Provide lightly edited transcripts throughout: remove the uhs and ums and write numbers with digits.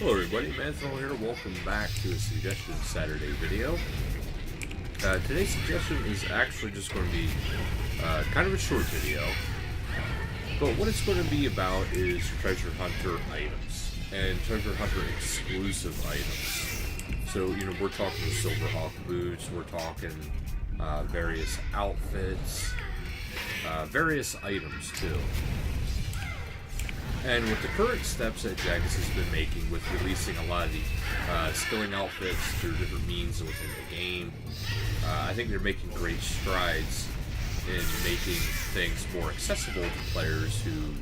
Hello everybody, Manthroll here. Welcome back to a Suggestion Saturday video. Today's suggestion is actually just going to be kind of a short video. But what it's going to be about is Treasure Hunter items. And Treasure Hunter exclusive items. So, you know, we're talking Silverhawk boots, we're talking various outfits, various items too. And with the current steps that Jagex has been making with releasing a lot of the skilling outfits through different means within the game, I think they're making great strides in making things more accessible to players who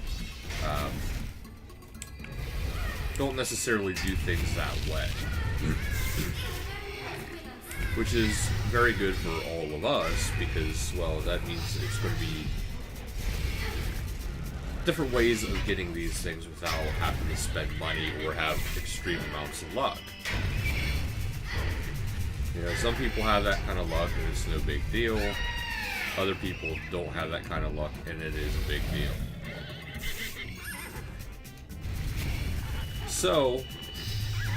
don't necessarily do things that way. Which is very good for all of us because, well, that means it's going to be different ways of getting these things without having to spend money or have extreme amounts of luck. You know, some people have that kind of luck and it's no big deal. Other people don't have that kind of luck and it is a big deal. So,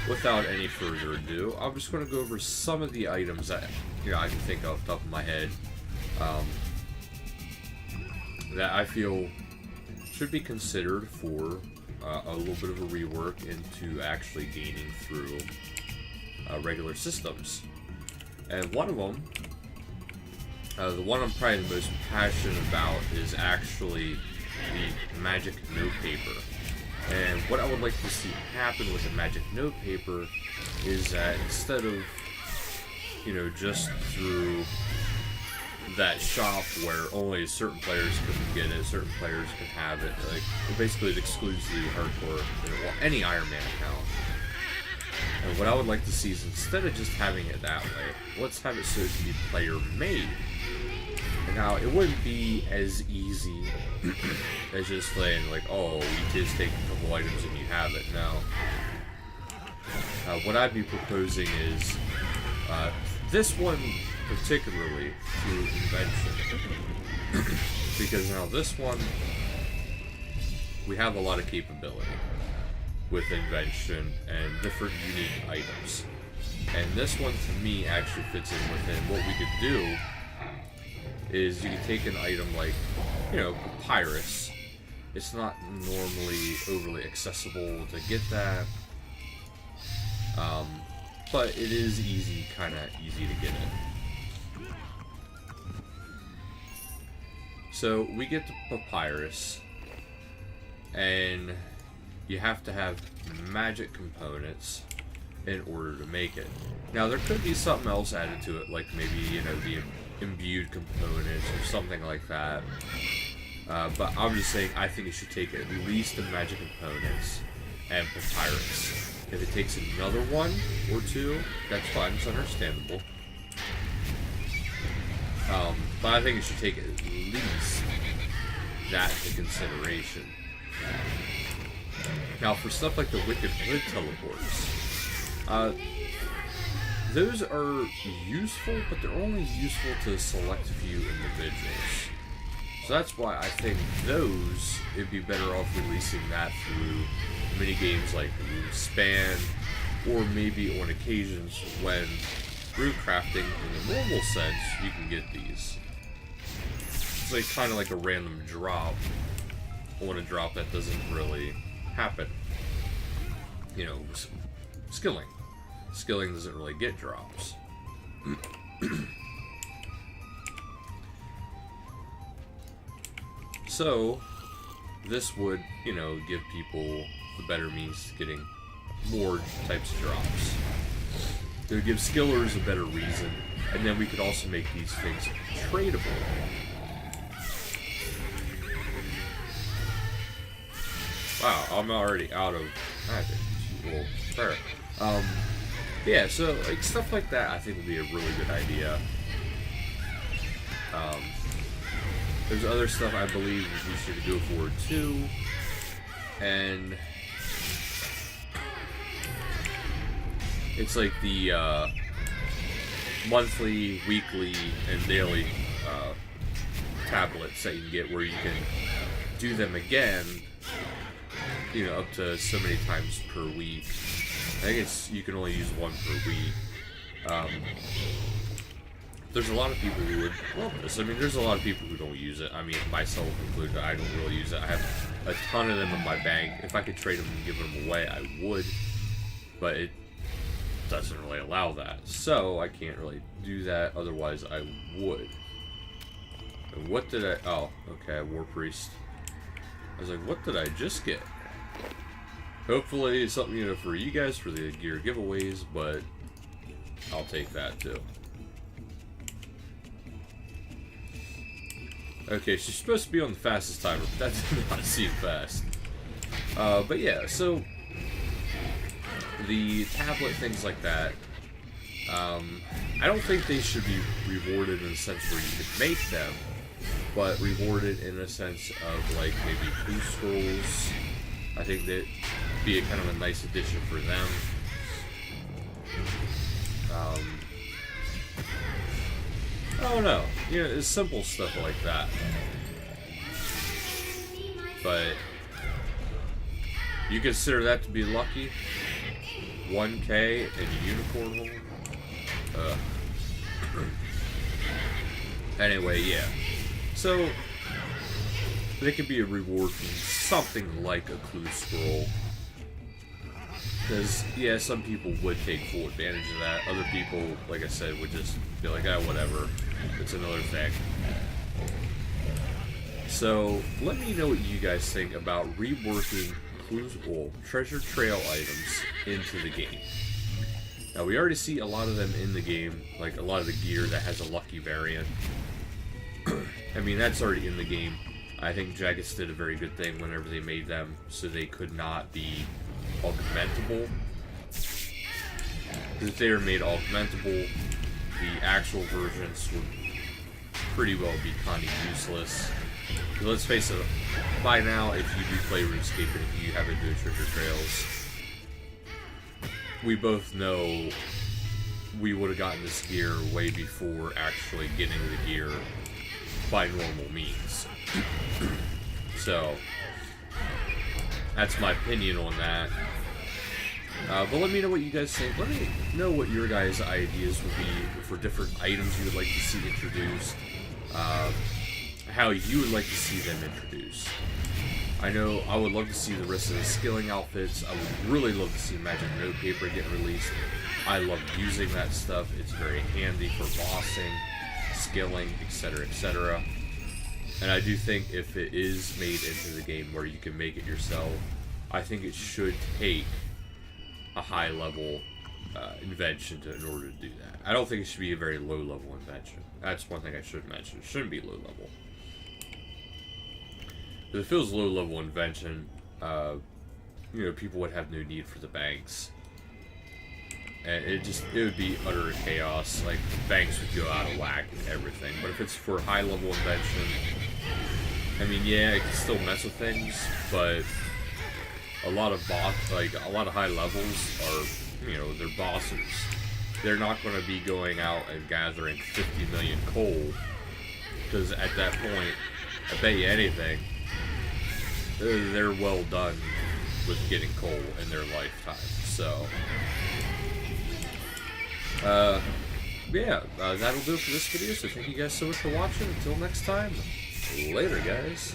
without any further ado, I'm just going to go over some of the items that, you know, I can think of off the top of my head that I feel should be considered for a little bit of a rework into actually gaining through regular systems. And one of them, the one I'm probably the most passionate about, is actually the magic note paper. And what I would like to see happen with the magic note paper is that instead of, you know, just through that shop where only certain players can get it, certain players can have it, like, basically it excludes the hardcore, well, any Iron Man account. And what I would like to see is, instead of just having it that way, let's have it so it can be player made. And now, it wouldn't be as easy as just saying, like, oh, you just take a couple items and you have it. No. What I'd be proposing is, this one particularly through invention. Because now this one, we have a lot of capability with invention and different unique items. And this one, to me, actually fits in within what we could do is you can take an item like, you know, Papyrus. It's not normally overly accessible to get that. But it is kind of easy to get it. So we get the Papyrus, and you have to have magic components in order to make it. Now there could be something else added to it, like maybe, you know, the imbued components or something like that. But I'm just saying, I think it should take at least the magic components and Papyrus. If it takes another one or two, that's fine, it's understandable. But I think it should take at least that into consideration. Now, for stuff like the Wicked Hood teleports, those are useful, but they're only useful to a select few individuals. So that's why I think those, it'd be better off releasing that through mini games like Rune Span, or maybe on occasions when rune crafting in the normal sense, you can get these. It's like kind of like a random drop on a drop that doesn't really happen. You know, skilling. Skilling doesn't really get drops. So, this would, you know, give people the better means to getting more types of drops. It would give skillers a better reason, and then we could also make these things tradable. Wow, I'm already out of magic. Well, fair. Yeah, so like stuff like that, I think would be a really good idea. There's other stuff I believe we should go for too, and it's like the monthly, weekly, and daily tablets that you can get where you can do them again, you know, up to so many times per week. think it's you can only use one per Wii. There's a lot of people who would love this. I mean, there's a lot of people who don't use it. I mean, myself included. I don't really use it. I have a ton of them in my bank. If I could trade them and give them away, I would. But it doesn't really allow that. So, I can't really do that. Otherwise, I would. And what did I... Oh, okay, War Priest. I was like, what did I just get? Hopefully, it's something, you know, for you guys, for the gear giveaways, but I'll take that, too. Okay, she's supposed to be on the fastest timer, but that did not seem fast. But yeah, so the tablet, things like that, I don't think they should be rewarded in the sense where you could make them, but rewarded in a sense of like maybe Clue Scrolls. I think that'd be a kind of a nice addition for them. I don't know. You know, it's simple stuff like that. But you consider that to be lucky? 1K and unicorn hole? Anyway, yeah. So, there could be a reward from something like a Clue Scroll. Because, yeah, some people would take full advantage of that. Other people, like I said, would just be like, ah, whatever. It's another thing. So, let me know what you guys think about reworking treasure trail items into the game. Now, we already see a lot of them in the game, like a lot of the gear that has a lucky variant. I mean, that's already in the game. I think Jagex did a very good thing whenever they made them, so they could not be augmentable. If they were made augmentable, the actual versions would pretty well be kind of useless. But let's face it, by now, if you do play RuneScape and if you have been doing treasure trails, we both know we would have gotten this gear way before actually getting the gear by normal means. So, that's my opinion on that. But let me know what you guys think. Let me know what your guys' ideas would be for different items you would like to see introduced. How you would like to see them introduced. I know I would love to see the rest of the skilling outfits. I would really love to see Magic Note Paper get released. I love using that stuff. It's very handy for bossing, skilling, etc., etc. And I do think if it is made into the game where you can make it yourself, I think it should take a high-level invention in order to do that. I don't think it should be a very low-level invention. That's one thing I should mention. It shouldn't be low-level. If it feels low-level invention, you know, people would have no need for the banks. And it would be utter chaos. Like, banks would go out of whack and everything. But if it's for high-level invention, I mean, yeah, it can still mess with things, but a lot of high levels are, you know, they're bosses. They're not going to be going out and gathering 50 million coal, because at that point, I bet you anything, they're well done with getting coal in their lifetime. So, yeah, that'll do it for this video. So thank you guys so much for watching. Until next time, later, guys.